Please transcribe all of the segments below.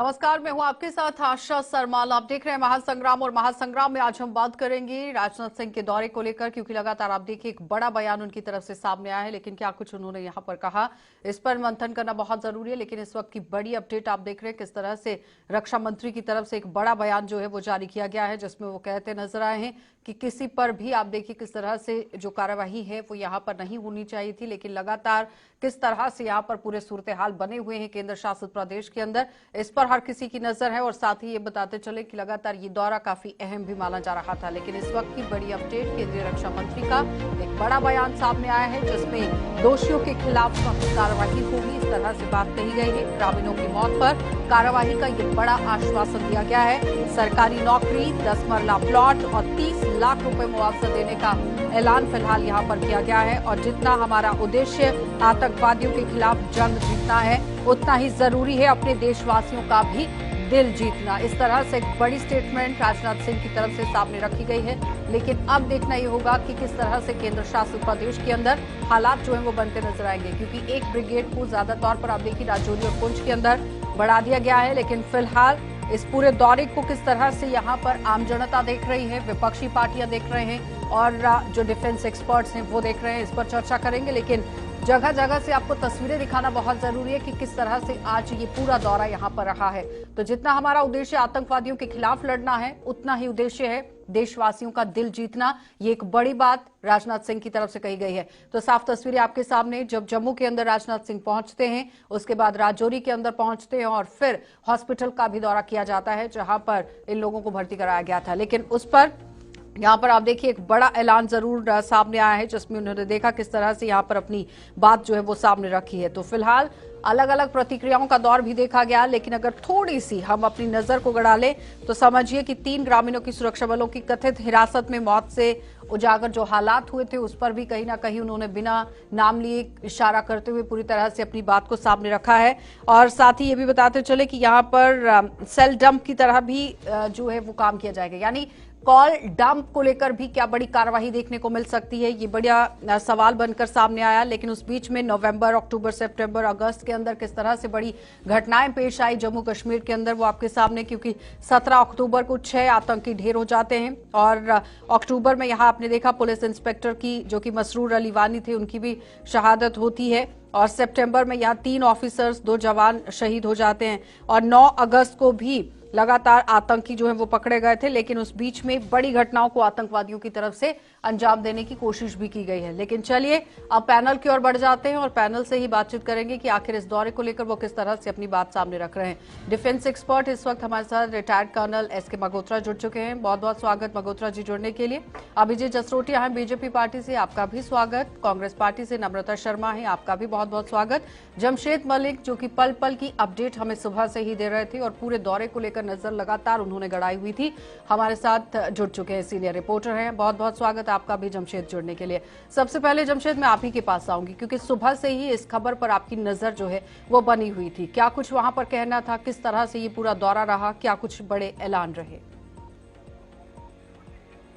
नमस्कार, मैं हूं आपके साथ आशा सरमाल। आप देख रहे हैं महासंग्राम, और महासंग्राम में आज हम बात करेंगे राजनाथ सिंह के दौरे को लेकर, क्योंकि लगातार आप देखिए एक बड़ा बयान उनकी तरफ से सामने आया है। लेकिन क्या कुछ उन्होंने यहां पर कहा, इस पर मंथन करना बहुत जरूरी है। लेकिन इस वक्त की बड़ी अपडेट आप देख रहे हैं किस तरह से रक्षा मंत्री की तरफ से एक बड़ा बयान जो है वो जारी किया गया है, जिसमें वो कहते नजर आए हैं कि किसी पर भी आप देखिए किस तरह से जो कार्यवाही है वो यहाँ पर नहीं होनी चाहिए थी। लेकिन लगातार किस तरह से यहाँ पर पूरे सूरत हाल बने हुए हैं केंद्र शासित प्रदेश के अंदर, इस पर हर किसी की नजर है। और साथ ही ये बताते चले कि लगातार ये दौरा काफी अहम भी माना जा रहा था। लेकिन इस वक्त की बड़ी अपडेट, केंद्रीय रक्षा मंत्री का एक बड़ा बयान सामने आया है, जिसमें दोषियों के खिलाफ सख्त कार्रवाई होगी, इस तरह से बात कही गई है। ग्रामीणों की मौत पर कार्रवाई का ये बड़ा आश्वासन दिया गया है। सरकारी नौकरी, 10 मरला प्लॉट और 30 लाख रुपए मुआवजा देने का ऐलान फिलहाल यहाँ पर किया गया है। और जितना हमारा उद्देश्य आतंकवादियों के खिलाफ जंग जीतना है, उतना ही जरूरी है अपने देशवासियों का भी दिल जीतना। इस तरह से एक बड़ी स्टेटमेंट राजनाथ सिंह की तरफ से सामने रखी गई है। लेकिन अब देखना ये होगा कि किस तरह से केंद्र शासित प्रदेश के अंदर हालात जो है वो बनते नजर आएंगे, क्योंकि एक ब्रिगेड को ज्यादा तौर पर आप देखिए राजौरी और पुंछ के अंदर बढ़ा दिया गया है। लेकिन फिलहाल इस पूरे दौरे को किस तरह से यहाँ पर आम जनता देख रही है, विपक्षी पार्टियां देख रहे हैं, और जो डिफेंस एक्सपर्ट्स हैं वो देख रहे हैं, इस पर चर्चा करेंगे। लेकिन जगह जगह से आपको तस्वीरें दिखाना बहुत जरूरी है कि किस तरह से आज ये पूरा दौरा यहाँ पर रहा है। तो जितना हमारा उद्देश्य आतंकवादियों के खिलाफ लड़ना है, उतना ही उद्देश्य है देशवासियों का दिल जीतना। ये एक बड़ी बात राजनाथ सिंह की तरफ से कही गई है। तो साफ तस्वीरें आपके सामने, जब जम्मू के अंदर राजनाथ सिंह पहुंचते हैं, उसके बाद राजौरी के अंदर पहुंचते हैं, और फिर हॉस्पिटल का भी दौरा किया जाता है जहां पर इन लोगों को भर्ती कराया गया था। लेकिन उस पर यहाँ पर आप देखिए एक बड़ा ऐलान जरूर सामने आया है, जिसमें उन्होंने देखा किस तरह से यहाँ पर अपनी बात जो है वो सामने रखी है। तो फिलहाल अलग अलग प्रतिक्रियाओं का दौर भी देखा गया। लेकिन अगर थोड़ी सी हम अपनी नजर को गड़ा लें तो समझिए कि 3 ग्रामीणों की सुरक्षा बलों की कथित हिरासत में मौत से उजागर जो हालात हुए थे, उस पर भी कहीं ना कहीं उन्होंने बिना नाम लिए इशारा करते हुए पूरी तरह से अपनी बात को सामने रखा है। और साथ ही ये भी बताते चले कि यहाँ पर सेल डंप की तरह भी जो है वो काम किया जाएगा, यानी कॉल डंप को लेकर भी क्या बड़ी कार्रवाई देखने को मिल सकती है, ये बड़ा सवाल बनकर सामने आया। लेकिन उस बीच में नवंबर, अक्टूबर, सितंबर, अगस्त के अंदर किस तरह से बड़ी घटनाएं पेश आई जम्मू कश्मीर के अंदर, वो आपके सामने, क्योंकि 17 अक्टूबर को 6 आतंकी ढेर हो जाते हैं। और अक्टूबर में यहाँ आपने देखा पुलिस इंस्पेक्टर की, जो कि मसरूर अली वानी थे, उनकी भी शहादत होती है। और सितंबर में यहाँ 3 ऑफिसर्स, 2 जवान शहीद हो जाते हैं। और 9 अगस्त को भी लगातार आतंकी जो है वो पकड़े गए थे। लेकिन उस बीच में बड़ी घटनाओं को आतंकवादियों की तरफ से अंजाम देने की कोशिश भी की गई है। लेकिन चलिए अब पैनल की ओर बढ़ जाते हैं, और पैनल से ही बातचीत करेंगे कि आखिर इस दौरे को लेकर वो किस तरह से अपनी बात सामने रख रहे हैं। डिफेंस एक्सपर्ट इस वक्त हमारे साथ रिटायर्ड कर्नल एसके मगोत्रा जुड़ चुके हैं। बहुत बहुत स्वागत मगोत्रा जी जुड़ने के लिए। अभिजीत जसरोटिया हैं बीजेपी पार्टी से, आपका भी स्वागत। कांग्रेस पार्टी से नम्रता शर्मा है, आपका भी बहुत बहुत स्वागत। जमशेद मलिक, जो कि पल पल की अपडेट हमें सुबह से ही दे रहे थे और पूरे दौरे को लेकर नजर लगातार उन्होंने गड़ाई हुई थी, हमारे साथ जुड़ चुके हैं, सीनियर रिपोर्टर हैं। बहुत बहुत स्वागत आपका भी जमशेद जुड़ने के लिए। सबसे पहले जमशेद मैं आप ही के पास आऊंगी, क्योंकि सुबह से ही इस खबर पर आपकी नजर जो है वो बनी हुई थी। क्या कुछ वहां पर कहना था, किस तरह से ये पूरा दौरा रहा, क्या कुछ बड़े ऐलान रहे?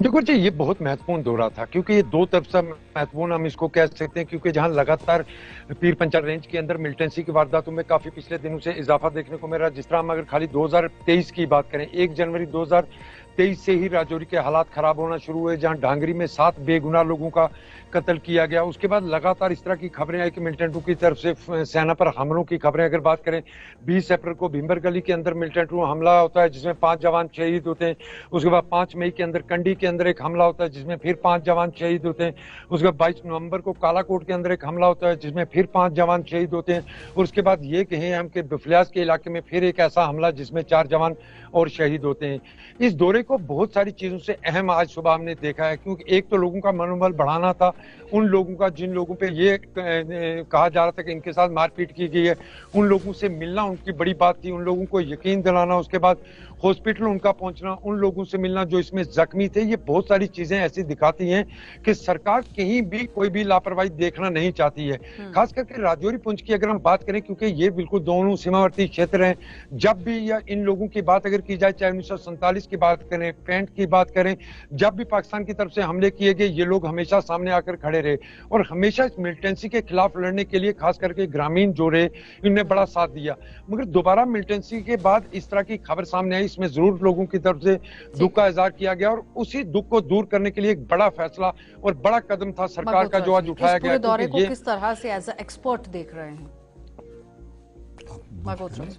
देखो जी, ये बहुत महत्वपूर्ण दौरा था, क्योंकि ये 2 तरफ से महत्वपूर्ण हम इसको कह सकते हैं। क्योंकि जहां लगातार पीर पंचाल रेंज के अंदर मिलिटेंसी की वारदातों में काफी पिछले दिनों से इजाफा देखने को मिल रहा है। जिस तरह हम अगर खाली 2023 की बात करें, 1 जनवरी 2023 से ही राजौरी के हालात खराब होना शुरू हुए, जहां डांगरी में 7 बेगुनाह लोगों का कत्ल किया गया। उसके बाद लगातार इस तरह की खबरें आई कि मिलिटेंटों की तरफ से सेना पर हमलों की खबरें अगर बात करें, 20 अप्रैल को भीमर गली के अंदर मिलिटेंटों हमला होता है जिसमें 5 जवान शहीद होते हैं। उसके बाद 5 मई के अंदर कंडी के अंदर एक हमला होता है जिसमें फिर 5 जवान शहीद होते हैं। उसके बाद 22 नवंबर को कालाकोट के अंदर एक हमला होता है जिसमें फिर 5 जवान शहीद होते हैं। और उसके बाद ये कहें हम कि बिफलियास के इलाके में फिर एक ऐसा हमला जिसमें 4 जवान और शहीद होते हैं। इस दौरे को बहुत सारी चीजों से अहम आज सुबह हमने देखा है, क्योंकि एक तो लोगों का मनोबल बढ़ाना था, उन लोगों का जिन लोगों पे ये कहा जा रहा था कि इनके साथ मारपीट की गई है, उन लोगों से मिलना उनकी बड़ी बात थी, उन लोगों को यकीन दिलाना। उसके बाद हॉस्पिटल उनका पहुंचना, उन लोगों से मिलना जो इसमें जख्मी थे, ये बहुत सारी चीजें ऐसी दिखाती हैं कि सरकार कहीं भी कोई भी लापरवाही देखना नहीं चाहती है। खास करके राजौरी पुंछ की अगर हम बात करें, क्योंकि ये बिल्कुल दोनों सीमावर्ती क्षेत्र हैं, जब भी या इन लोगों की बात अगर की जाए, चाहे 1947 की बात करें, 65 की बात करें, जब भी पाकिस्तान की तरफ से हमले किए गए, ये लोग हमेशा सामने आकर खड़े रहे और हमेशा इस मिलिटेंसी के खिलाफ लड़ने के लिए खास करके ग्रामीण जो रहे, इन्होंने बड़ा साथ दिया। मगर दोबारा मिलिटेंसी के बाद इस तरह की खबर सामने आई, इसमें जरूर लोगों की तरफ से दुख का इजहार किया गया और उसी दुख को दूर करने के लिए एक बड़ा फैसला और बड़ा कदम था सरकार का जो आज उठाया गया। इस पूरे दौरे को किस तरह से एज ए एक्सपर्ट देख रहे हैं मगोत्रा जी?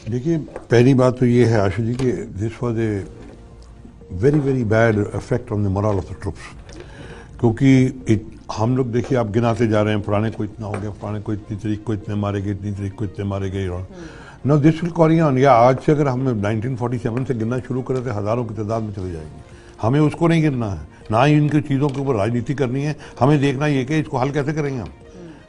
देखिए, पहली बात तो ये है आशा जी कि this was a very very bad effect on the moral of the troops, क्योंकि हम लोग देखिए आप गिनाते जा रहे हैं, पुराने को इतना हो गया, पुराने को इतनी तारीख को इतने मारे गए, इतनी तारीख को इतने मारे गए। No this will carry on. या आज से अगर हम 1947 से गिनना शुरू करें तो हज़ारों की तादाद में चले जाएंगे। हमें उसको नहीं गिनना है, ना ही इनकी चीज़ों के ऊपर राजनीति करनी है। हमें देखना ये कि इसको हल कैसे करेंगे हम।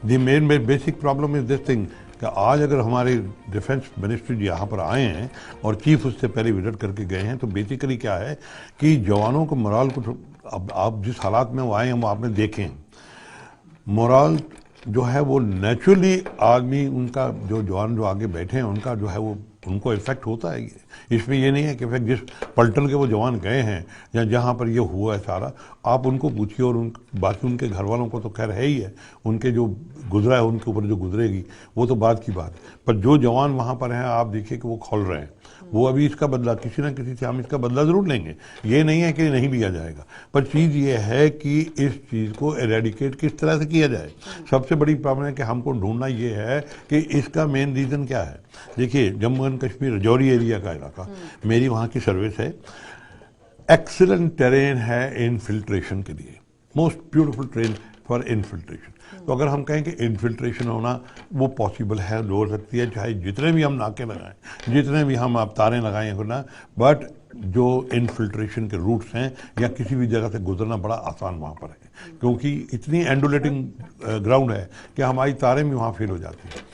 The main basic problem is this thing कि आज अगर हमारे डिफेंस मिनिस्ट्री जी यहाँ पर आए हैं और चीफ उससे पहले विजिट करके गए हैं, तो बेसिकली क्या है कि जवानों को मोरल को, अब आप जिस हालात में वो आए हैं वो आपने देखे हैं, मोरल जो है वो नेचुरली आदमी, उनका जो जवान जो आगे बैठे हैं उनका जो है वो उनको इफेक्ट होता है। इसमें ये नहीं है कि इफेक्ट जिस पलटन के वो जवान गए हैं या जहाँ पर ये हुआ है सारा, आप उनको पूछिए और बाकी उनके घर वालों को तो खैर है ही है, उनके जो गुजरा है उनके ऊपर जो गुजरेगी वो तो बात की बात। पर जो जवान वहाँ पर हैं आप देखिए कि वो खोल रहे हैं, वो अभी इसका बदला किसी न किसी से हम इसका बदला जरूर लेंगे, ये नहीं है कि नहीं लिया जाएगा। पर चीज़ ये है कि इस चीज़ को एरेडिकेट किस तरह से किया जाए। सबसे बड़ी प्रॉब्लम है कि हमको ढूंढना ये है कि इसका मेन रीज़न क्या है। देखिए, जम्मू एंड कश्मीर राजौरी एरिया का इलाका, मेरी वहाँ की सर्विस है, एक्सीलेंट टेरेन है इनफिल्ट्रेशन के लिए, most beautiful train for infiltration. तो अगर हम कहें कि इन्फिल्ट्रेशन होना वो पॉसिबल है, हो सकती है, चाहे जितने भी हम नाके लगाएं, जितने भी हम आप तारें लगाएं ना, बट जो इन्फिल्ट्रेशन के रूट्स हैं या किसी भी जगह से गुजरना बड़ा आसान वहाँ पर है, क्योंकि इतनी एंडुलेटिंग ग्राउंड है कि हमारी तारें भी वहाँ फेल हो जाती हैं।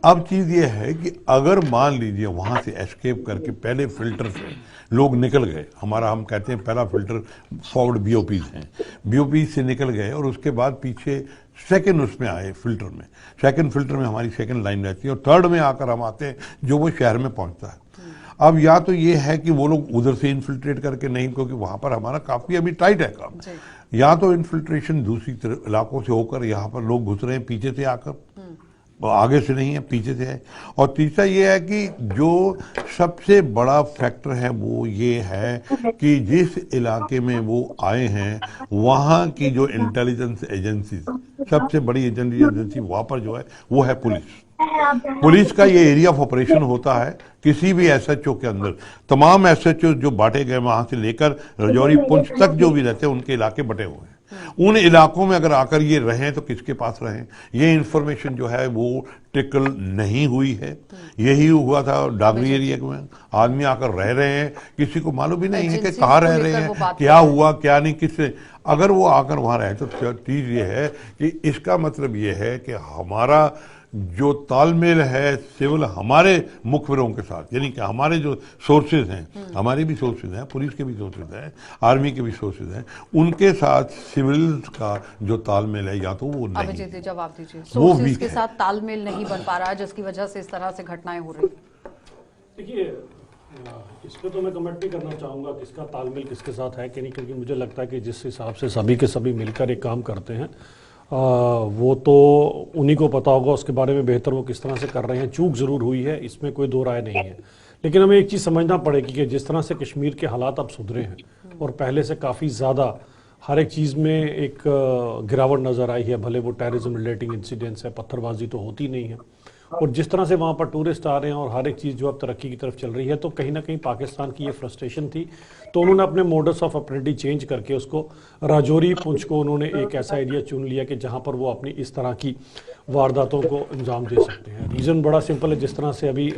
अब चीज़ ये है कि अगर मान लीजिए वहाँ से एस्केप करके पहले फिल्टर से लोग निकल गए, हमारा हम कहते हैं पहला फिल्टर फॉरवर्ड बीओपीज हैं, बीओपीज से निकल गए और उसके बाद पीछे सेकंड उसमें आए फिल्टर में, सेकंड फिल्टर में हमारी सेकंड लाइन रहती है और थर्ड में आकर हम आते हैं जो वो शहर में पहुंचता है। अब या तो ये है कि वो लोग उधर से इन्फिल्ट्रेट करके नहीं, क्योंकि वहां पर हमारा काफी अभी टाइट है काम, या तो इन्फिल्ट्रेशन दूसरी इलाकों से होकर यहाँ पर लोग घुस रहे हैं पीछे से आकर, आगे से नहीं है पीछे से है। और तीसरा ये है कि जो सबसे बड़ा फैक्टर है वो ये है कि जिस इलाके में वो आए हैं वहाँ की जो इंटेलिजेंस एजेंसी, सबसे बड़ी एजेंसी वहाँ पर जो है वो है पुलिस का ये एरिया ऑफ ऑपरेशन होता है। किसी भी एसएचओ के अंदर तमाम एसएचओ जो बांटे गए वहां से लेकर राजौरी पुंछ तक जो भी रहते हैं उनके इलाके बटे हुए हैं। उन इलाकों में अगर आकर ये रहें तो किसके पास रहें, ये इंफॉर्मेशन जो है वो टिकल नहीं हुई है। यही हुआ था डागरी एरिया में, आदमी आकर रह रहे हैं, किसी को मालूम भी नहीं है कि कहाँ रह रहे हैं, क्या हुआ क्या नहीं, किससे। अगर वो आकर वहां रहे तो चीज ये है कि इसका मतलब ये है कि हमारा जो तालमेल है सिविल हमारे मुखबिरों के साथ, यानी कि हमारे जो सोर्सेज हैं, हमारे भी सोर्सेज हैं, पुलिस के भी सोर्सेज हैं, आर्मी के भी सोर्सेज हैं, उनके साथ सिविल का जो तालमेल है या तो वो नहीं, अभिजीत जी जवाब दीजिए, सोर्सेज के साथ तालमेल नहीं बन पा रहा जिसकी वजह से इस तरह से घटनाएं हो रही। देखिए, इस पर तो मैं कमेंट नहीं करना चाहूँगा किसका तालमेल किसके साथ है कि नहीं, क्योंकि मुझे लगता है कि जिस हिसाब से सभी के सभी मिलकर एक काम करते हैं वो तो उन्हीं को पता होगा, उसके बारे में बेहतर वो किस तरह से कर रहे हैं। चूक ज़रूर हुई है, इसमें कोई दो राय नहीं है, लेकिन हमें एक चीज़ समझना पड़ेगी कि जिस तरह से कश्मीर के हालात अब सुधरे हैं और पहले से काफ़ी ज़्यादा हर एक चीज़ में एक गिरावट नज़र आई है, भले वो टेररिज्म रिलेटिंग इंसिडेंट्स है, पत्थरबाजी तो होती नहीं है, और जिस तरह से वहाँ पर टूरिस्ट आ रहे हैं और हर एक चीज़ जो अब तरक्की की तरफ चल रही है, तो कहीं ना कहीं पाकिस्तान की ये फ्रस्ट्रेशन थी, तो उन्होंने अपने मोडस ऑफ ऑपरेंडी चेंज करके उसको राजौरी पुंछ को उन्होंने एक ऐसा एरिया चुन लिया कि जहाँ पर वो अपनी इस तरह की वारदातों को अंजाम दे सकते हैं। रीज़न बड़ा सिंपल है, जिस तरह से अभी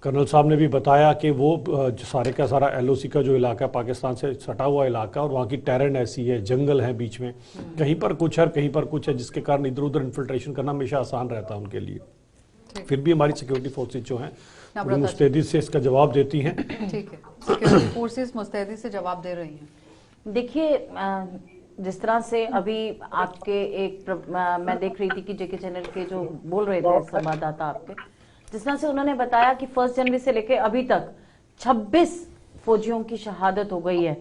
कर्नल साहब ने भी बताया कि वो सारे का सारा LOC का जो इलाका है पाकिस्तान से सटा हुआ इलाका, और वहाँ की टेरेन ऐसी है, जंगल है बीच में, कहीं पर कुछ है कहीं पर कुछ है, जिसके कारण इधर उधर इन्फिल्ट्रेशन करना हमेशा आसान रहता है उनके लिए। फिर भी हमारी सिक्योरिटी फोर्सेज जो हैं वो नम्रता जी। मुस्तैदी से इसका जवाब देती हैं। ठीक है, सिक्योरिटी फोर्सेस मुस्तैदी से जवाब दे रही हैं। देखिए जिस तरह से अभी आपके मैं देख रही थी कि जेके चैनल के जो बोल रहे थे संवाददाता आपके, जिस तरह से उन्होंने बताया कि 1 जनवरी से लेकर अभी तक 26 फौजियों की शहादत हो गई है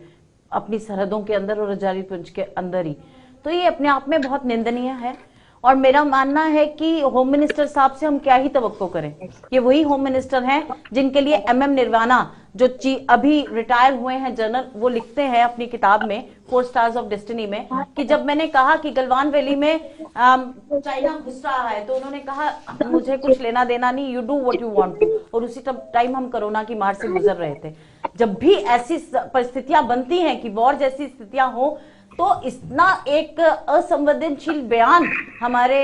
अपनी सरहदों के अंदर और हजारीपुंज के अंदर ही, तो ये अपने आप में बहुत निंदनीय है। और मेरा मानना है कि होम मिनिस्टर साहब से हम क्या ही तवक्को करें, ये वही होम मिनिस्टर हैं जिनके लिए एमएम निर्वाणा जो अभी रिटायर हुए हैं जनरल, वो लिखते हैं अपनी किताब में 4 स्टार्स ऑफ डेस्टिनी में कि जब मैंने कहा कि गलवान वैली में चाइना घुस रहा है तो उन्होंने कहा मुझे कुछ लेना देना नहीं, you do what you want to. और उसी टाइम हम कोरोना की मार से गुजर रहे थे। जब भी ऐसी परिस्थितियां बनती हैं कि वॉर जैसी स्थितियां हो तो इतना एक असंवेदनशील बयान हमारे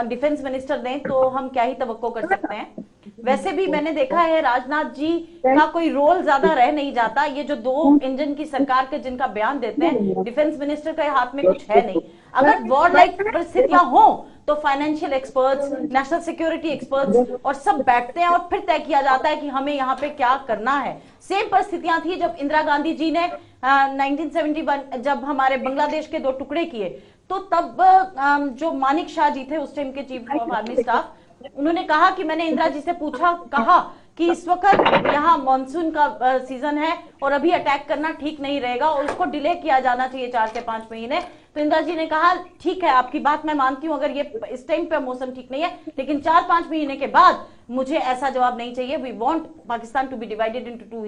डिफेंस मिनिस्टर दें तो हम क्या ही तवक्को कर सकते हैं। वैसे भी मैंने देखा है राजनाथ जी का कोई रोल ज्यादा रह नहीं जाता। ये जो 2 इंजन की सरकार के जिनका बयान देते हैं, डिफेंस मिनिस्टर के हाथ में कुछ है नहीं। अगर वॉर लाइक परिस्थितियां हो तो financial experts, national security experts और सब बैठते हैं और फिर तय किया जाता है कि हमें यहाँ पे क्या करना है। सेम परिस्थितियां थी जब इंदिरा गांधी जी ने 1971 जब हमारे बांग्लादेश के 2 टुकड़े किए, तो तब जो मानिक शाह जी थे उस टाइम के चीफ ऑफ आर्मी स्टाफ, उन्होंने कहा कि मैंने इंदिरा जी से कहा कि इस वक्त यहाँ मानसून का सीजन है और अभी अटैक करना ठीक नहीं रहेगा और उसको डिले किया जाना चाहिए 4 से 5 महीने। तो इंदिरा जी ने कहा ठीक है, आपकी बात मैं मानती हूं अगर ये इस टाइम पे मौसम ठीक नहीं है, लेकिन 4-5 महीने के बाद मुझे ऐसा जवाब नहीं चाहिए। We want Pakistan to be divided into 2।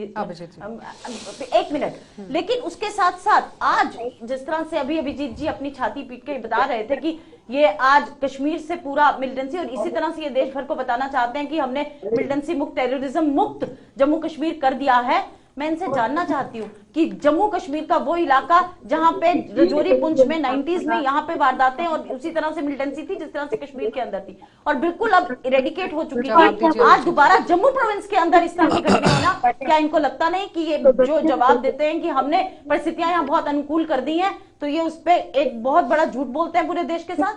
1 minute. लेकिन उसके साथ साथ आज जिस तरह से अभी अभिजीत जी अपनी छाती पीट के बता रहे थे कि ये आज कश्मीर से पूरा मिलिटेंसी, और इसी तरह से ये देश भर को बताना चाहते हैं कि हमने मिलिटेंसी मुक्त, टेररिज्म मुक्त जम्मू कश्मीर कर दिया है। मैं इनसे जानना चाहती हूँ कि जम्मू कश्मीर का वो इलाका जहां पे रजौरी पुंछ में 90s में यहाँ पे वारदातें और उसी तरह से मिलिटेंसी थी जिस तरह से कश्मीर के अंदर थी और बिल्कुल अब इरेडिकेट हो चुकी थी, आज दोबारा जम्मू प्रोविंस के अंदर इस तरह की घटना होना, क्या इनको लगता नहीं कि ये जो जवाब देते हैं कि हमने परिस्थितियां यहाँ बहुत अनुकूल कर दी हैं, तो ये उस पर एक बहुत बड़ा झूठ बोलते हैं पूरे देश के साथ?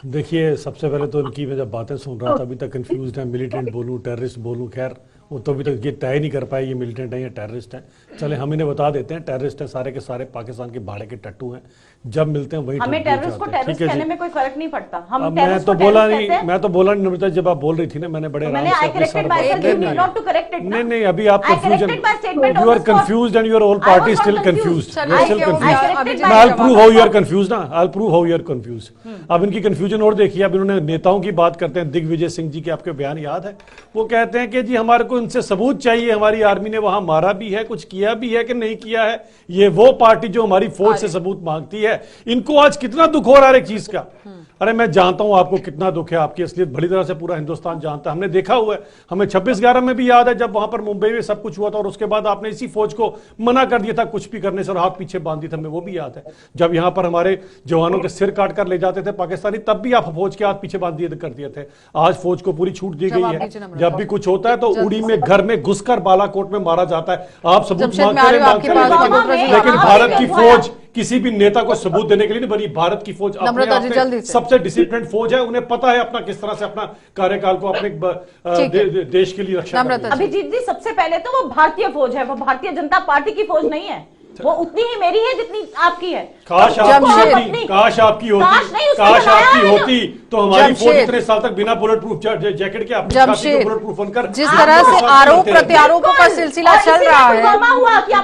देखिए, सबसे पहले तो इनकी मैं जब बातें सुन रहा था अभी तक कंफ्यूज है, मिलिटेंट बोलूं टेररिस्ट बोलूं, खैर वो तो अभी तक ये तय नहीं कर पाए ये मिलिटेंट है या टेररिस्ट है। चले हम इन्हें बता देते हैं टेररिस्ट है, सारे के सारे पाकिस्तान के भाड़े के टट्टू हैं, जब मिलते हैं वही हमें टेररिस्ट को टेररिस्ट कहने में कोई फर्क नहीं पड़ता। हम मैं तो बोला नहीं नम्रता, जब आप बोल रही थी ना मैंने बड़े आराम से अपने सर नहीं अभी आप confusion, you are confused and your whole party still confused. I will prove how you are confused ना, I will prove how you are confused. अब इनकी कंफ्यूजन और देखिए, अब इन्होंने नेताओं की बात करते हैं, दिग्विजय सिंह जी के आपके बयान याद है, वो कहते हैं कि जी हमारे को इनसे सबूत चाहिए, हमारी आर्मी ने वहां मारा भी है, कुछ किया भी है कि नहीं किया है। ये वो पार्टी जो हमारी फौज से सबूत मांगती है। इनको आज कितना दुख हो रहा है एक चीज का। अरे मैं जानता हूं आपको कितना दुख है, आपकी असलियत बड़ी तरह से पूरा हिंदुस्तान जानता है, हमने देखा हुआ है। हमें 26/11 में भी याद है जब वहां पर मुंबई में सब कुछ हुआ था और उसके बाद आपने इसी फौज को मना कर दिया था कुछ भी करने से और हाथ पीछे बांध दिए थे, हमें वो भी याद है। जब यहां पर हमारे जवानों के सिर काट कर ले जाते थे पाकिस्तानी, तब भी आप फौज के हाथ पीछे बांध दिए कर दिए थे। आज फौज को पूरी छूट दी गई है, जब भी कुछ होता है तो उड़ी में घर में घुसकर बालाकोट में मारा जाता है। आप सबूत मांगते हैं, लेकिन भारत की फौज किसी भी नेता को सबूत देने के लिए नहीं बनी। भारत की फौज अपने आप में सबसे डिसिप्लिन फौज है, उन्हें पता है अपना किस तरह से अपना कार्यकाल को अपने देश के लिए रक्षा करना है। अभिजीत जी, सबसे पहले तो वो भारतीय फौज है, वो भारतीय जनता पार्टी की फौज नहीं है, वो उतनी ही मेरी है जितनी आपकी है। काश आपकी होती तो हमारी फौज इतने साल तक बिना बुलेट प्रूफ जैकेट के अपनी छाती को बुलेट प्रूफ बनकर, जिस तरह से आरोप प्रत्यारोपों का सिलसिला चल रहा है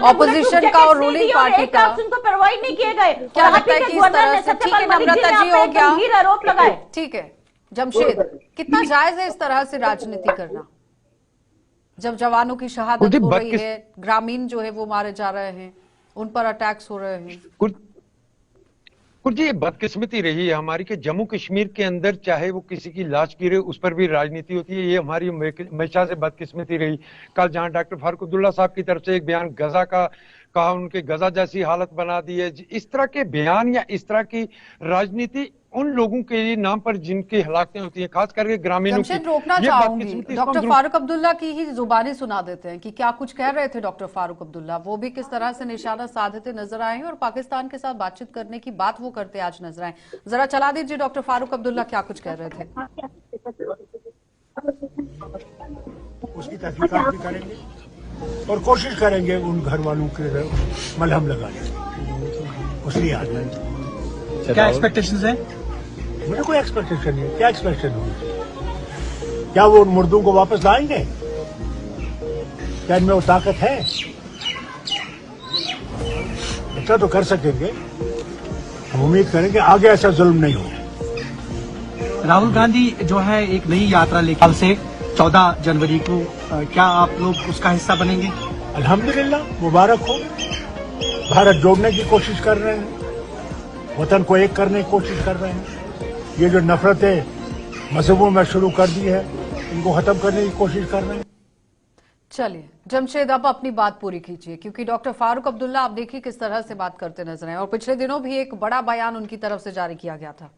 ऑपोजिशन का और रूलिंग पार्टी का, उनको प्रोवाइड नहीं किए गए, क्या लगता है कि इस तरह से? ठीक है नम्रता जी, हो गया, आरोप लगाए। ठीक है जमशेद, कितना जायज है इस तरह से राजनीति करना जब जवानों की शहादत हो रही है, ग्रामीण जो है वो मारे जा रहे हैं, उन पर अटैक्स हो रहे हैं? कुछ ये बदकिस्मती रही है हमारी कि जम्मू कश्मीर के अंदर चाहे वो किसी की लाश गिरे उस पर भी राजनीति होती है। ये हमारी हमेशा से बदकिस्मती रही। कल जहां डॉक्टर फारूक अब्दुल्ला साहब की तरफ से एक बयान गजा का कहा, उनके गजा जैसी हालत बना दी है, इस तरह के बयान या इस तरह की राजनीति उन लोगों के नाम पर जिनकी हलाकतें होती हैं, खास करके ग्रामीणों की। रोकना चाहूंगी, डॉक्टर फारूक अब्दुल्ला की ही जुबानी सुना देते हैं कि क्या कुछ कह रहे थे डॉक्टर फारूक अब्दुल्ला, वो भी किस तरह से निशाना साधते नजर आए हैं और पाकिस्तान के साथ बातचीत करने की बात वो करते आज नजर आए। जरा चला दीजिए डॉक्टर फारूक अब्दुल्ला क्या कुछ कह रहे थे। उसकी तहकीकात भी करेंगे और कोशिश करेंगे उन घर वालों के मलहम लगाने की। उसलिए आज मैं क्या एक्सपेक्टेशंस है? मुझे कोई एक्सपेक्टेशन नहीं है। क्या एक्सपेक्टेशन होगी? क्या वो उन मुर्दों को वापस लाएंगे? क्या इनमें वो ताकत है? ऐसा तो कर सकेंगे। हम उम्मीद करेंगे आगे ऐसा जुल्म नहीं हो। राहुल गांधी जो है एक नई यात्रा लेकर से 14 जनवरी को क्या आप लोग उसका हिस्सा बनेंगे? अल्हम्दुलिल्लाह, मुबारक हो। भारत जोड़ने की कोशिश कर रहे हैं, वतन को एक करने की कोशिश कर रहे हैं। ये जो नफरतें मजहबों में शुरू कर दी है, इनको खत्म करने की कोशिश कर रहे हैं। चलिए जमशेद, आप अपनी बात पूरी कीजिए, क्योंकि डॉक्टर फारूक अब्दुल्ला आप देखिए किस तरह से बात करते नजर आए और पिछले दिनों भी एक बड़ा बयान उनकी तरफ से जारी किया गया था।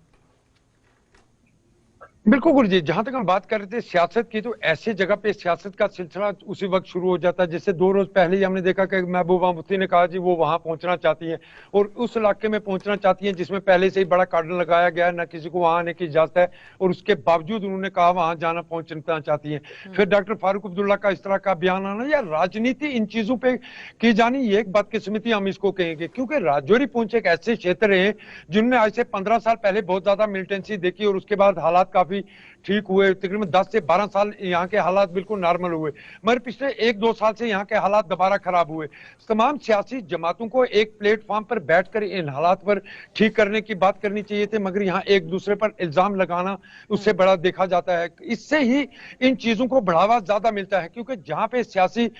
बिल्कुल गुरुजी, जहां तक हम बात कर रहे थे सियासत की, तो ऐसी जगह पे सियासत का सिलसिला उसी वक्त शुरू हो जाता है। जैसे 2 रोज पहले ही हमने देखा कि महबूबा मुफ्ती ने कहा जी वो वहां पहुंचना चाहती हैं और उस इलाके में पहुंचना चाहती हैं जिसमें पहले से ही बड़ा कार्डन लगाया गया है, न किसी को वहां आने की इजाजत है, और उसके बावजूद उन्होंने कहा वहां जाना पहुंचना चाहती है। फिर डॉक्टर फारूक अब्दुल्ला का इस तरह का बयान आना, या राजनीति इन चीजों पर की जानी, ये एक बदकिस्मती हम इसको कहेंगे, क्योंकि राजौरी पुंछ एक ऐसे क्षेत्र है जिनने आज से 15 साल पहले बहुत ज्यादा मिलिटेंसी देखी और उसके बाद हालात काफी ठीक हुए। तकरीबन 10 से 12 साल यहाँ के हालात बिल्कुल नॉर्मल हुए, मगर पिछले 1-2 साल से यहाँ के हालात दोबारा खराब हुए। तमाम सियासी जमातों को एक प्लेटफॉर्म पर बैठकर इन हालात पर ठीक करने की बात करनी चाहिए थी, मगर यहाँ एक दूसरे पर इल्जाम लगाना उससे बड़ा देखा जाता है। इससे ही इन चीजों को बढ़ावा ज्यादा मिलता है, क्योंकि जहाँ पे सियासी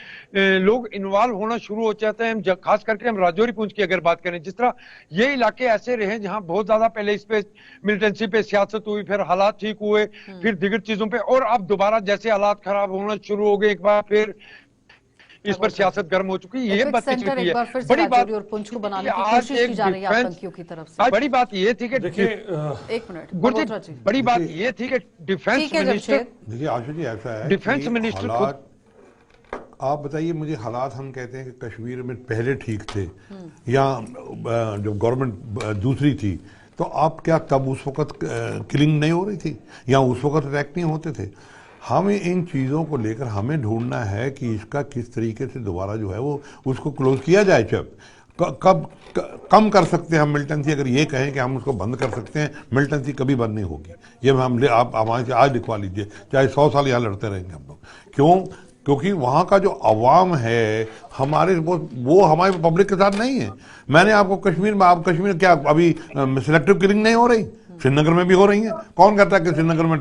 लोग इन्वॉल्व होना शुरू हो जाते हैं, खास करके हम राजौरी पुंछ की अगर बात करें, जिस तरह ये इलाके ऐसे रहे जहाँ बहुत ज्यादा पहले इस पे मिलिटेंसी पे सियासत हुई, फिर हालात ठीक हुए, फिर दीगर चीजों पे, और अब दोबारा जैसे हालात खराब होना शुरू हो गए, एक बार फिर इस पर सियासत गर्म हो चुकी है। ये बदकिस्मती है। बड़ी बात और पुंछ को बनाने की कोशिश की जा रही है आतंकियों की तरफ से। बड़ी बात ये थी कि देखिए एक मिनट गुरजीत, बड़ी बात ये थी कि डिफेंस मिनिस्टर, देखिए आशु जी, ऐसा है डिफेंस कि मिनिस्टर हालात, आप बताइए मुझे, हालात हम कहते हैं कि कश्मीर में पहले ठीक थे या जब गवर्नमेंट दूसरी थी, तो आप क्या तब उस वक्त किलिंग नहीं हो रही थी या उस वक्त अटैक नहीं होते थे? हमें इन चीज़ों को लेकर हमें ढूंढना है कि इसका किस तरीके से दोबारा जो है वो उसको क्लोज किया जाए। कब कम कर सकते हैं हम मिलिटेंसी? अगर ये कहें कि हम उसको बंद कर सकते हैं, मिलिटेंसी कभी बंद नहीं होगी। ये आप हमारे से आज लिखवा लीजिए, चाहे 100 साल यहाँ लड़ते रहेंगे हम लोग। क्यों? क्योंकि वहाँ का जो अवाम है हमारे वो हमारे पब्लिक के साथ नहीं है। मैंने आपको कश्मीर में, आप कश्मीर क्या अभी सिलेक्टिव किलिंग नहीं हो रही? श्रीनगर में भी हो रही है। कौन कहता है कि श्रीनगर में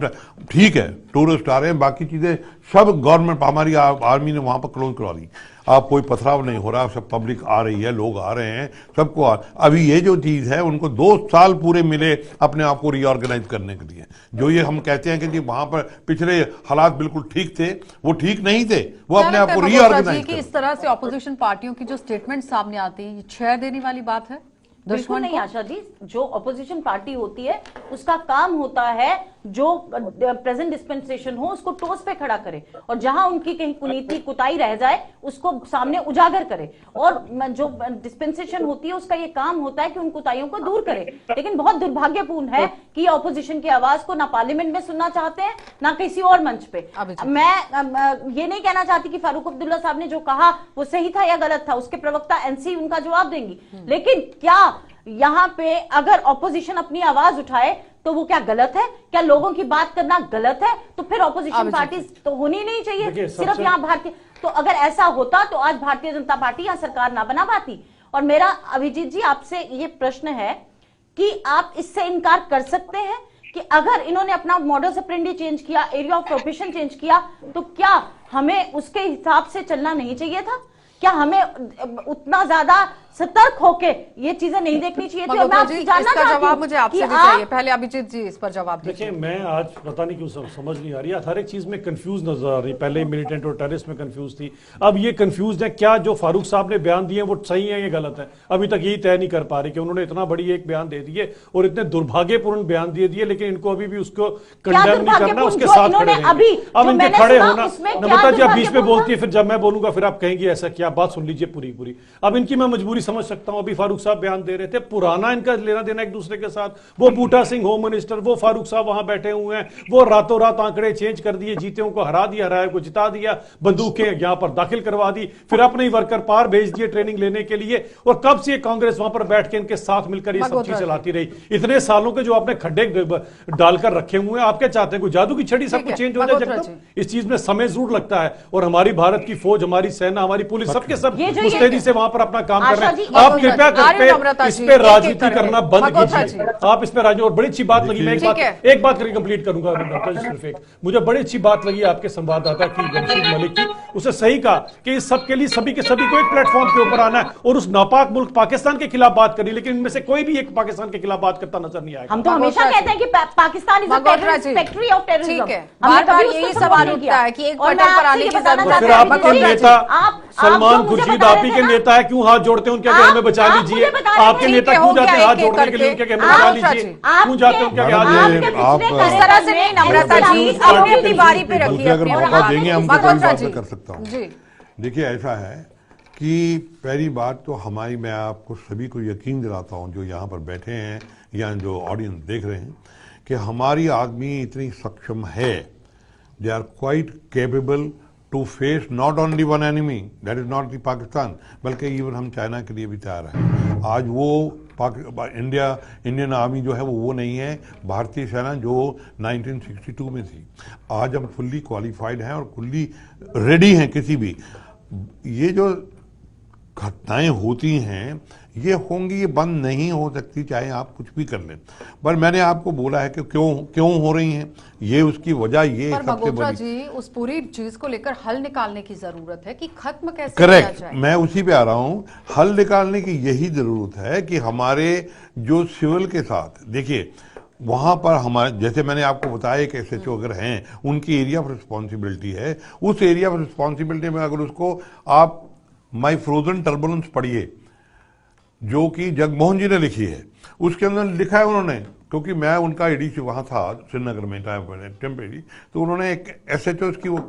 ठीक है टूरिस्ट आ रहे हैं, बाकी चीजें सब गवर्नमेंट, हमारी आर्मी ने वहां पर क्लोज करवा दी। आप कोई पथराव नहीं हो रहा, सब पब्लिक आ रही है, लोग आ रहे हैं, सबको अभी ये जो चीज है उनको 2 साल पूरे मिले अपने आप को रीऑर्गेनाइज करने के लिए। जो ये हम कहते हैं कि जी वहां पर पिछले हालात बिल्कुल ठीक थे, वो ठीक नहीं थे, वो अपने आप को रीऑर्गेनाइज कर। इस तरह से ऑपोजिशन पार्टियों की जो स्टेटमेंट सामने आती है, ये छेड़ देने वाली बात है। बिल्कुल नहीं आशा जी, जो अपोजिशन पार्टी होती है उसका काम होता है जो प्रेजेंट डिस्पेंसेशन हो उसको टोस पे खड़ा करे, और जहां उनकी कहीं कुनीति कुताई रह जाए उसको सामने उजागर करे, और जो डिस्पेंसेशन होती है उसका ये काम होता है कि उन कुताइयों को दूर करे। लेकिन बहुत दुर्भाग्यपूर्ण है कि अपोजिशन की आवाज को ना पार्लियामेंट में सुनना चाहते हैं ना किसी और मंच पे। मैं ये नहीं कहना चाहती कि फारूक अब्दुल्ला साहब ने जो कहा वो सही था या गलत था, उसके प्रवक्ता एनसी उनका जवाब देंगी, लेकिन क्या यहाँ पे अगर ऑपोजिशन अपनी आवाज उठाए तो वो क्या गलत है? क्या लोगों की बात करना गलत है? तो फिर ऑपोजिशन पार्टी तो होनी नहीं चाहिए सिर्फ यहाँ भारतीय। तो अगर ऐसा होता तो आज भारतीय जनता पार्टी यहाँ सरकार ना बना पाती। और मेरा अभिजीत जी आपसे ये प्रश्न है कि आप इससे इनकार कर सकते हैं कि अगर इन्होंने अपना मॉडल ऑपरेंडी चेंज किया, एरिया ऑफ ऑपरेशन चेंज किया, तो क्या हमें उसके हिसाब से चलना नहीं चाहिए था? क्या हमें उतना ज्यादा सतर्क होके ये चीजें नहीं देखनी चाहिए थी? और मैं आपसे जानना चाहती हूं, जवाब मुझे आपसे भी चाहिए। पहले अभिजीत जी इस पर जवाब देखिए, मैं आज पता नहीं क्यों समझ नहीं आ रही है, हर एक चीज में कंफ्यूज नजर आ रही। पहले मिलिटेंट और टेररिस्ट में कंफ्यूज थी, अब ये कंफ्यूज है। क्या जो फारूक साहब ने बयान दिए वो सही है या गलत है? अभी तक यही तय नहीं कर पा रही कि उन्होंने इतना बड़ी एक बयान दे दिए और इतने दुर्भाग्यपूर्ण बयान दे दिए, लेकिन इनको अभी भी उसको कंडेम नहीं करना, उसके साथ खड़े हैं। अब इनके खड़े होना, नमिता जी आप बीच में बोलती है, फिर जब मैं बोलूंगा फिर आप कहेंगी ऐसा क्या। बात सुन लीजिए पूरी। अब इनकी मैं मजबूरी समझ सकता हूं, अभी फारूक साहब बयान दे रहे थे, पुराना इनका लेना देना एक दूसरे के साथ। वो बूटा सिंह होम मिनिस्टर, वो फारूक साहब वहां बैठे हुए हैं, वो रातों रात आंकड़े चेंज कर दिए, जीते को हरा दिया, हराए को जिता दिया, बंदूकें यहां पर दाखिल करवा दी, फिर अपने ही वर्कर पार भेज दिए ट्रेनिंग लेने के लिए। और कब से कांग्रेस वहां पर बैठ के इनके साथ मिलकर ये सब चीज चलाती रही। इतने सालों के जो आपने खड्डे डालकर रखे हुए हैं, आप क्या चाहते हैं कोई जादू की छड़ी सब कुछ चेंज हो जाए जब? इस चीज में समय जरूर लगता है, और हमारी भारत की फौज, हमारी सेना, हमारी पुलिस, सबके सब मुस्तैदी से वहां पर अपना काम कर रहे हैं। आप कृपया करके इस पे राजनीति करना बंद कीजिए। आप इस पे राजनीति, और बड़ी अच्छी बात लगी, मैं एक बात करके कंप्लीट करूंगा डॉक्टर जी, सिर्फ एक मुझे बड़ी अच्छी बात लगी आपके संवाददाता की, जमशेद मलिक की। उसे सही कहा कि इस सब के लिए सभी के सभी को एक प्लेटफॉर्म के ऊपर आना है और उस नापाक मुल्क पाकिस्तान के खिलाफ बात करी, लेकिन इनमें से कोई भी एक पाकिस्तान के खिलाफ बात करता नजर नहीं आएगा। हम तो हमेशा कहते हैं कि Pakistan is a factory of terrorism. ठीक है, बार-बार यही सवाल उठता है कि एक पटल पर आने की जरूरत है। फिर आपके नेता सलमान खुर्शीद, आप ही के नेता है, क्यों हाथ जोड़ते हैं उनके आगे, हमें बचा लीजिए। आपके नेता क्यों जाते हैं हाथ जोड़ने के लिए उनके आगे, हमें बचा लीजिए, क्यों जाते हैं उनके आगे हाथ जोड़ने? आप इस तरह से नहीं नम्रता जी, अपनी अपनी बारी पे रखिए। अगर मौका देंगे हम तो कोई बात कर सकता हूँ। जी देखिए, ऐसा है कि पहली बात तो हमारी, मैं आपको सभी को यकीन दिलाता हूँ जो यहाँ पर बैठे हैं या जो ऑडियंस देख रहे हैं, कि हमारी आदमी इतनी सक्षम है, they are quite capable to face not only one enemy, that is not the Pakistan, बल्कि इवन हम चाइना के लिए भी तैयार हैं। आज वो इंडियन आर्मी जो है वो नहीं है भारतीय सेना जो 1962 में थी। आज हम फुल्ली क्वालिफाइड हैं और फुल्ली रेडी हैं किसी भी। ये जो घटनाएं होती हैं ये होंगी, ये बंद नहीं हो सकती चाहे आप कुछ भी कर लें। पर मैंने आपको बोला है कि क्यों हो रही हैं, ये उसकी वजह ये पर सबसे बड़ी जी उस पूरी चीज को लेकर हल निकालने की जरूरत है कि खत्म कैसे किया जाए। करेक्ट, मैं उसी पे आ रहा हूं। हल निकालने की यही जरूरत है कि हमारे जो सिविल के साथ, देखिए वहां पर हमारे, जैसे मैंने आपको बताया कि SHO अगर हैं उनकी एरिया ऑफ रिस्पॉन्सिबिलिटी है, उस एरिया ऑफ रिस्पॉन्सिबिलिटी में अगर उसको आप माई फ्रोजन टर्बुलेंस पढ़िए जो कि जगमोहन जी ने लिखी है, उसके अंदर लिखा है उन्होंने, क्योंकि मैं उनका ADC वहाँ था श्रीनगर में टेम्परेरी, तो उन्होंने एक SHOs की वो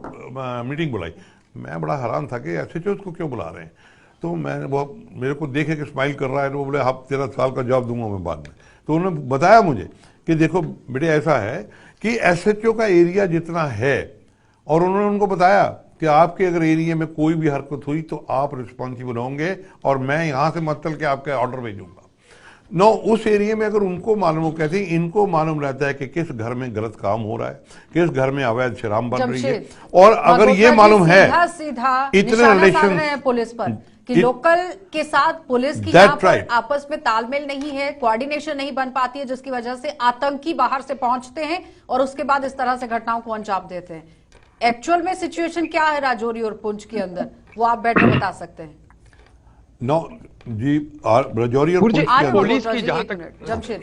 मीटिंग बुलाई। मैं बड़ा हैरान था कि SHOs को क्यों बुला रहे हैं, तो मैं वो मेरे को देखे कि स्माइल कर रहा है, तो वो बोले आप 13 साल का जॉब दूंगा मैं बाद में। तो उन्होंने बताया मुझे कि देखो बेटे ऐसा है कि SHO का एरिया जितना है, और उन्होंने उनको बताया कि आपके अगर एरिया में कोई भी हरकत हुई तो आप रिस्पॉन्सिबल होंगे और मैं यहां से मत चल के आपके ऑर्डर भेजूंगा। नो, उस एरिया में अगर उनको मालूम हो, कहते हैं इनको मालूम रहता है कि किस घर में गलत काम हो रहा है, किस घर में अवैध शराब बन रही है, और अगर ये मालूम है सीधा इतने रिलेशन पुलिस पर कि लोकल के साथ पुलिस की यहाँ पर आपस में तालमेल नहीं है, कोऑर्डिनेशन नहीं बन पाती है, जिसकी वजह से आतंकी बाहर से पहुंचते हैं और उसके बाद इस तरह से घटनाओं को अंजाम देते हैं। एक्चुअल में सिचुएशन क्या है राजौरी और पुंछ के अंदर, वो आप बैठकर बता सकते हैं? नो जी, राजौरी और पुलिस की जहां तक जमशेद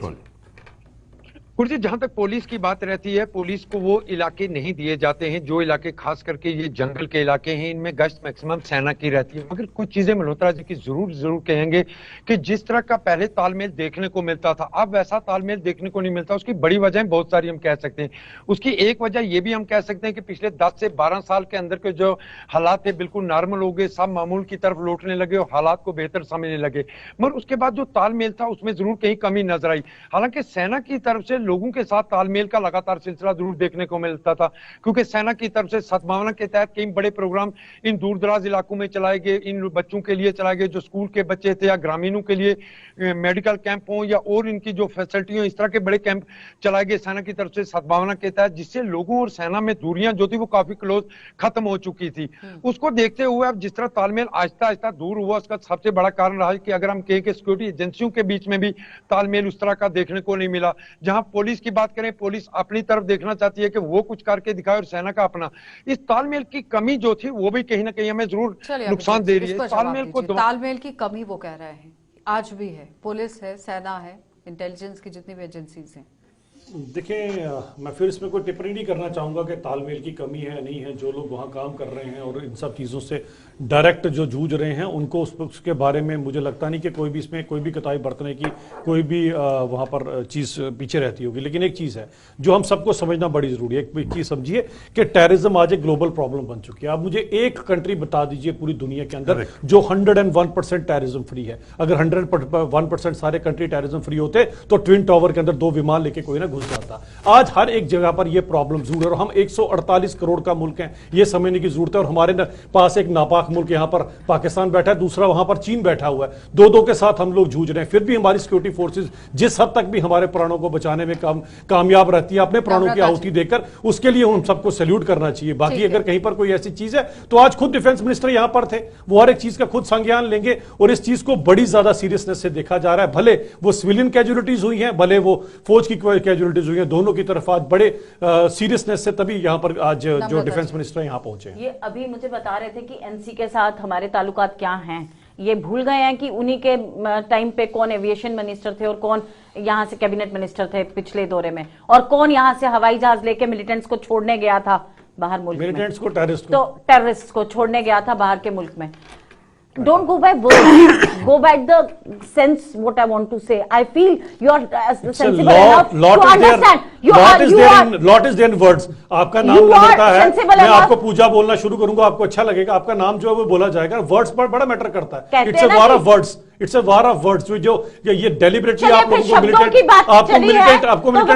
कुर्सी, जहां तक पुलिस की बात रहती है, पुलिस को वो इलाके नहीं दिए जाते हैं जो इलाके खास करके ये जंगल के इलाके हैं, इनमें गश्त मैक्सिमम सेना की रहती है। मगर कुछ चीजें मल्होत्रा जी की जरूर कहेंगे कि जिस तरह का पहले तालमेल देखने को मिलता था, अब वैसा तालमेल देखने को नहीं मिलता। उसकी बड़ी वजहें बहुत सारी हम कह सकते हैं। उसकी एक वजह ये भी हम कह सकते हैं कि पिछले 10 से 12 साल के अंदर के जो हालात थे बिल्कुल नॉर्मल हो गए, सब मामूल की तरफ लौटने लगे और हालात को बेहतर समझने लगे। मगर उसके बाद जो तालमेल था उसमें जरूर कहीं कमी नजर आई। हालांकि सेना की तरफ से लोगों के साथ तालमेल का लगातार सिलसिला जरूर देखने को मिलता था, क्योंकि सेना की तरफ से सद्भावना के तहत कई बड़े प्रोग्राम इन दूर दराज इलाकों में चलाए गए, इन बच्चों के लिए चलाए गए जो स्कूल के बच्चे थे, या ग्रामीणों के लिए मेडिकल कैंप हो या और इनकी जो फैसिलिटी हो, इस तरह के बड़े कैंप चलाए गए सेना की तरफ से सद्भावना के तहत, जिससे लोगों और सेना में दूरियां जो थी वो काफी क्लोज खत्म हो चुकी थी। उसको देखते हुए अब जिस तरह तालमेल आहिस्ता आहिस्ता दूर हुआ, उसका सबसे बड़ा कारण रहा कि अगर हम कहें कि सिक्योरिटी एजेंसियों के बीच में भी तालमेल उस तरह का देखने को नहीं मिला। जहां पुलिस की बात करें, पुलिस अपनी तरफ देखना चाहती है कि वो कुछ करके दिखाए और सेना का अपना, इस तालमेल की कमी जो थी वो भी कहीं ना कहीं हमें जरूर नुकसान दे रही है। तालमेल की कमी वो कह रहे हैं आज भी है, पुलिस है, सेना है, इंटेलिजेंस की जितनी भी एजेंसीज हैं। देखिए, मैं फिर इसमें कोई टिप्पणी नहीं करना चाहूँगा कि तालमेल की कमी है नहीं है। जो लोग वहाँ काम कर रहे हैं और इन सब चीज़ों से डायरेक्ट जो जूझ रहे हैं उनको उसके बारे में मुझे लगता नहीं कि कोई भी इसमें कोई भी कताई बरतने की कोई भी वहाँ पर चीज़ पीछे रहती होगी। लेकिन एक चीज़ है जो हम सबको समझना बड़ी ज़रूरी है। एक चीज़ समझिए कि टेररिज्म आज एक ग्लोबल प्रॉब्लम बन चुकी है। आप मुझे एक कंट्री बता दीजिए पूरी दुनिया के अंदर जो 101% टेररिज्म फ्री है। अगर 101% सारे कंट्री टेररिज्म फ्री होते तो ट्विन टावर के अंदर 2 विमान लेके कोई ना घुस जाता। आज हर एक जगह पर यह प्रॉब्लम जरूर है और हम 148 करोड़ का मुल्क है, यह समझने की जरूरत है। और हमारे पास एक नापाक मुल्क यहां पर पाकिस्तान बैठा है, दूसरा वहां पर चीन बैठा हुआ है। दो के साथ हम लोग जूझ रहे हैं। फिर भी हमारी सिक्योरिटी फोर्सेस जिस हद तक भी हमारे प्राणों को बचाने में कामयाब रहती है अपने प्राणों की आहुति देकर, उसके लिए हम सबको सैल्यूट करना चाहिए। बाकी अगर कहीं पर कोई ऐसी चीज है तो आज खुद डिफेंस मिनिस्टर यहां पर थे, वो हर एक चीज का खुद संज्ञान लेंगे और इस चीज को बड़ी ज्यादा सीरियसनेस से देखा जा रहा है। भले वो सिविलियन कैजुअलिटीज हुई हैं, भले वो फौज की कैजुअलिटीज हुई हैं, दोनों की तरफ आज बड़े सीरियसनेस से तभी यहां पर आज जो डिफेंस मिनिस्टर यहां पहुंचे। ये अभी मुझे बता रहे थे कि एनसी के साथ हमारे ताल्लुकात क्या हैं। ये भूल गए हैं कि उन्हीं के टाइम पे कौन एविएशन मिनिस्टर थे और कौन यहां से कैबिनेट मिनिस्टर थे पिछले दौरे में, और कौन यहां से हवाई जहाज लेके मिलिटेंट्स को छोड़ने गया था बाहर मुल्क में। मिलिटेंट्स को टेररिस्ट को छोड़ने गया था बाहर के मुल्क में। Don't go by words, go by the sense. What I want to say, I feel you are sensible enough to understand. Lot is there in words. आपका नाम लेता है, मैं आपको पूजा बोलना शुरू करूंगा, आपको अच्छा लगेगा, आपका नाम जो है वो बोला जाएगा। वर्ड्स पर बड़ा मैटर करता है। It's a war of words, it's a war of words. जो ये डेलिबरेटली आप लोगों को मिलिटेंट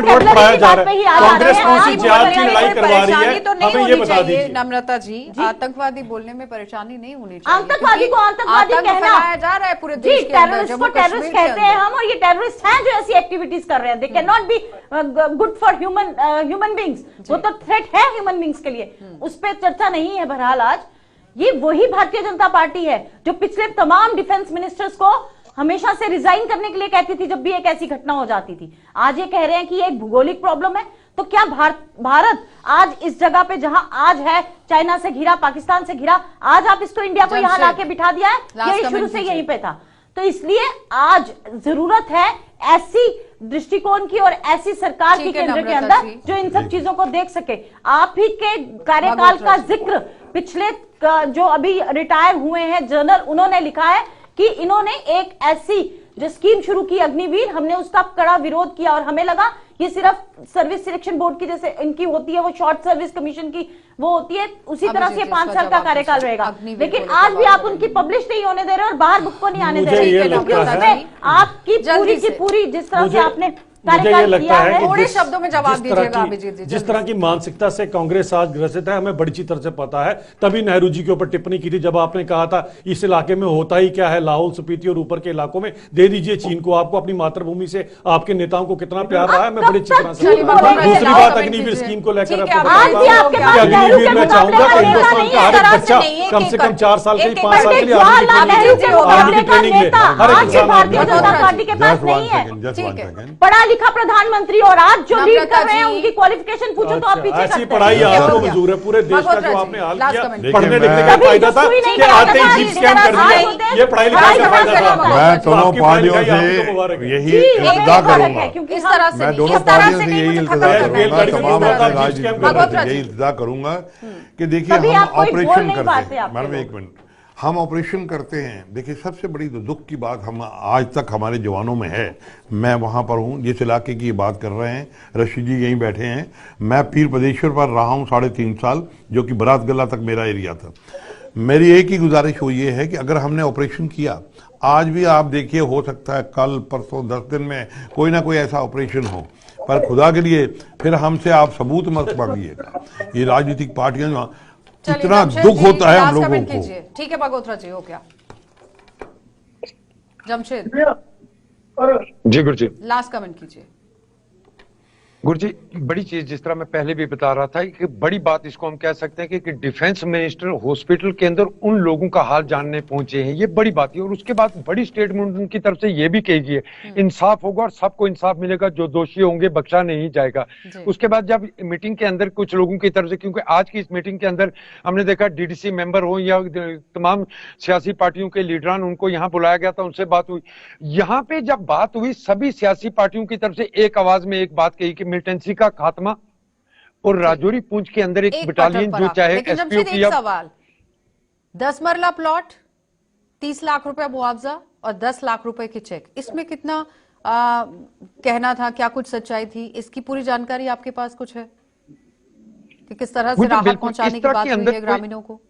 वर्ड पढ़ाया जा रहा है। कांग्रेस कौन सी जिहाद की लड़ाई करवा रही है, हमें ये बता दीजिए। नम्रता जी, आतंकवादी बोलने में परेशानी नहीं होनी चाहिए। आतंकवादी को आतंकवादी कहना जा रहा है पूरे देश के अंदर। टेररिस्ट को टेररिस्ट कहते हैं हम, और ये टेररिस्ट हैं जो ऐसी एक्टिविटीज कर रहे हैं। They can not be good for human beings. वो तो थ्रेट है ह्यूमन बींग्स के लिए, उस पर चर्चा नहीं है। बहरहाल आज ये वही भारतीय जनता पार्टी है जो पिछले तमाम डिफेंस मिनिस्टर्स को हमेशा से रिजाइन करने के लिए कहती थी जब भी एक ऐसी घटना हो जाती थी। आज ये कह रहे हैं कि ये एक भूगोलिक प्रॉब्लम है। तो क्या भारत आज इस जगह पे जहां आज है, चाइना से घिरा, पाकिस्तान से घिरा, आज आप इसको इंडिया को यहां लाके बिठा दिया है? ये शुरू से यहीं पे था। तो इसलिए आज जरूरत है ऐसी दृष्टिकोण की और ऐसी सरकार की केंद्र के अंदर जो इन सब चीजों को देख सके। आप ही के कार्यकाल का जिक्र पिछले जो अभी रिटायर हुए हैं जनरल, उन्होंने लिखा है कि इन्होंने एक ऐसी जो स्कीम शुरू की अग्निवीर, हमने उसका कड़ा विरोध किया और हमें लगा ये सिर्फ सर्विस सिलेक्शन बोर्ड की जैसे इनकी होती है, वो शॉर्ट सर्विस कमीशन की वो होती है, उसी तरह से 5 साल का कार्यकाल रहेगा। लेकिन आज भी आप उनकी पब्लिश नहीं होने दे रहे और बाहर बुक को नहीं आने दे रहे, क्योंकि उसमें आपकी पूरी की पूरी जिस तरह से आपने मुझे ये लगता है थोड़े शब्दों में जवाब दीजिएगा अभिजीत जी। जिस तरह की मानसिकता से कांग्रेस आज ग्रसित है, हमें बड़ी अच्छी तरह से पता है। तभी नेहरू जी के ऊपर टिप्पणी की थी जब आपने कहा था इस इलाके में होता ही क्या है, लाहौल स्पीति और ऊपर के इलाकों में दे दीजिए चीन को। आपको अपनी मातृभूमि से आपके नेताओं को कितना प्यार रहा है, मैं बड़ी अच्छी तरह से। दूसरी बात अग्निवीर स्कीम को लेकर अग्निवीर में चाहूंगा कि हिंदुस्तान का हर एक बच्चा कम से कम 4 साल के लिए 5 साल के लिए आर्मी की ट्रेनिंग ले। हर एक भारतीय जनता पार्टी के पास नहीं है पढ़ा लिखा प्रधानमंत्री, और आज जो लीड कर रहे हैं उनकी क्वालिफिकेशन पूछो तो आप पीछे ऐसी पढ़ाई आपको मंजूर है पूरे देश का जो आपने हाल किया। पढ़ने लिखने का फायदा था कि आते ही जीप स्कैम कर दिया, ये पढ़ाई लिखाई का फायदा था। मैं दोनों पार्टियों से यही इल्जा करूंगा, इस तरह से मैं दोनों पार्टियों से यही तमाम राजनीतिक यही इल्जा करूंगा कि देखिए हम ऑपरेशन करते हैं। मैडम एक मिनट, हम ऑपरेशन करते हैं। देखिए सबसे बड़ी दुख की बात हम आज तक हमारे जवानों में है, मैं वहाँ पर हूँ जिस इलाके की बात कर रहे हैं, रशीद जी यहीं बैठे हैं, मैं पीर बदेश्वर पर रहा हूँ 3.5 साल, जो कि बरात गला तक मेरा एरिया था। मेरी एक ही गुजारिश वो ये है कि अगर हमने ऑपरेशन किया, आज भी आप देखिए हो सकता है कल परसों 10 दिन में कोई ना कोई ऐसा ऑपरेशन हो, पर खुदा के लिए फिर हमसे आप सबूत मत मांगिएगा। ये राजनीतिक पार्टियां, इतना दुख होता है हम लोगों को। ठीक है बगोत्रा जी, हो गया। जमशेद जी गुरु जी, लास्ट कमेंट कीजिए। गुरु जी, बड़ी चीज जिस तरह मैं पहले भी बता रहा था कि बड़ी बात इसको हम कह सकते हैं कि डिफेंस मिनिस्टर हॉस्पिटल के अंदर उन लोगों का हाल जानने पहुंचे हैं, ये बड़ी बात है। और उसके बाद बड़ी स्टेटमेंट उनकी तरफ से ये भी कही गई है इंसाफ होगा और सबको इंसाफ मिलेगा, जो दोषी होंगे बख्शा नहीं जाएगा। उसके बाद जब मीटिंग के अंदर कुछ लोगों की तरफ से, क्योंकि आज की इस मीटिंग के अंदर हमने देखा डीडीसी मेंबर हो या तमाम सियासी पार्टियों के लीडरान, उनको यहाँ बुलाया गया था, उनसे बात हुई। यहाँ पे जब बात हुई सभी सियासी पार्टियों की तरफ से एक आवाज में एक बात कही कि मिलिटेंसी का खात्मा और राजौरी पुंछ के अंदर एक एक बटालियन पटल पर जो आप- चाहे लेकिन एसपीओ जमशेद की एक अब सवाल, 10 मरला प्लॉट, 30 लाख रुपए मुआवजा और 10 लाख रुपए की चेक, इसमें कितना कहना था, क्या कुछ सच्चाई थी, इसकी पूरी जानकारी आपके पास कुछ है कि किस तरह से गुरु जी, राहत बिल्कुल पहुंचाने इस की तरह बात के हुई अंदर है कोई- ग्रामीणों को?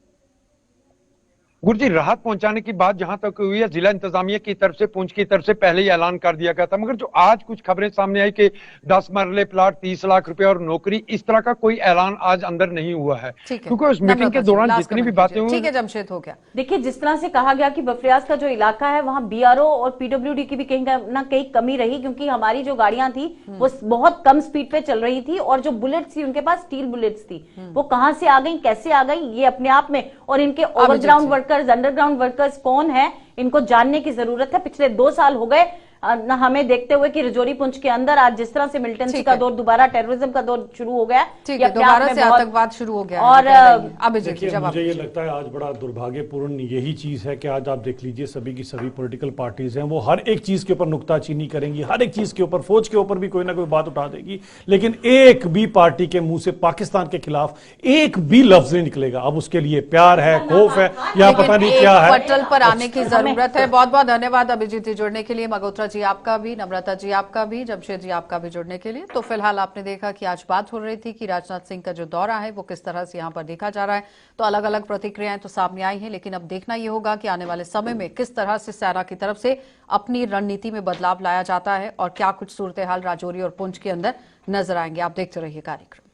गुरु जी, राहत पहुंचाने की बात जहां तक हुई है, जिला इंतजामिया की तरफ से, पुंछ की तरफ से पहले ही ऐलान कर दिया गया था, मगर जो आज कुछ खबरें सामने आई कि 10 मरले प्लाट, 30 लाख रुपए और नौकरी, इस तरह का कोई ऐलान आज अंदर नहीं हुआ है। ठीक है, क्योंकि उस मीटिंग नम्रता के जी, दौरान लास्ट जितनी भी कमेंट बातें कीजिए। हुई, ठीक है जमशेद, हो गया। देखिए, जिस तरह से कहा गया कि बफरियाज का जो इलाका है वहां बीआरओ और पीडब्ल्यूडी की भी कहीं ना कहीं कमी रही, क्योंकि हमारी जो गाड़ियां थी वो बहुत कम स्पीड पे चल रही थी और जो बुलेट्स थी उनके पास स्टील बुलेट्स थी, वो कहां से आ गई, कैसे आ गई, ये अपने आप में, और इनके ओवरग्राउंड वर्कर्स, अंडरग्राउंड वर्कर्स कौन है, इनको जानने की जरूरत है। पिछले 2 साल हो गए न हमें देखते हुए कि राजौरी पुंछ के अंदर आज जिस तरह से मिलिटेंसी का दौर, दोबारा टेररिज्म का दौर शुरू हो गया, ठीक ये है, अपने आप दोबारा में से बहुत- आतंकवाद शुरू हो गया और अभिजीत जी, देखिए, जवाब मुझे ये दीजिए। लगता है आज बड़ा दुर्भाग्यपूर्ण यही चीज है कि आज आप देख लीजिए सभी की सभी पॉलिटिकल पार्टीज हैं, वो हर एक चीज के ऊपर नुक्ताचीनी करेंगी, हर एक चीज के ऊपर, फौज के ऊपर भी कोई ना कोई बात उठा देगी, लेकिन एक भी पार्टी के मुंह से पाकिस्तान के खिलाफ एक भी लफ्ज नहीं निकलेगा। अब उसके लिए प्यार है, खौफ है, या लेकिन पता नहीं एक क्या है। पटल पर आने की जरूरत है। बहुत बहुत धन्यवाद अभिजीत जी जुड़ने के लिए, मगोत्रा जी आपका भी, नम्रता जी आपका भी, जमशेद जी आपका भी जुड़ने के लिए। तो फिलहाल आपने देखा कि आज बात हो रही थी कि राजनाथ सिंह का जो दौरा है वो किस तरह से यहाँ पर देखा जा रहा है, तो अलग अलग प्रतिक्रियाएं तो सामने आई हैं, लेकिन अब देखना ये होगा कि आने वाले समय में किस तरह से सेना की तरफ से अपनी रणनीति में बदलाव लाया जाता है और क्या कुछ सूरत हाल राजौरी और पुंछ के अंदर नजर आएंगे। आप देखते रहिए कार्यक्रम।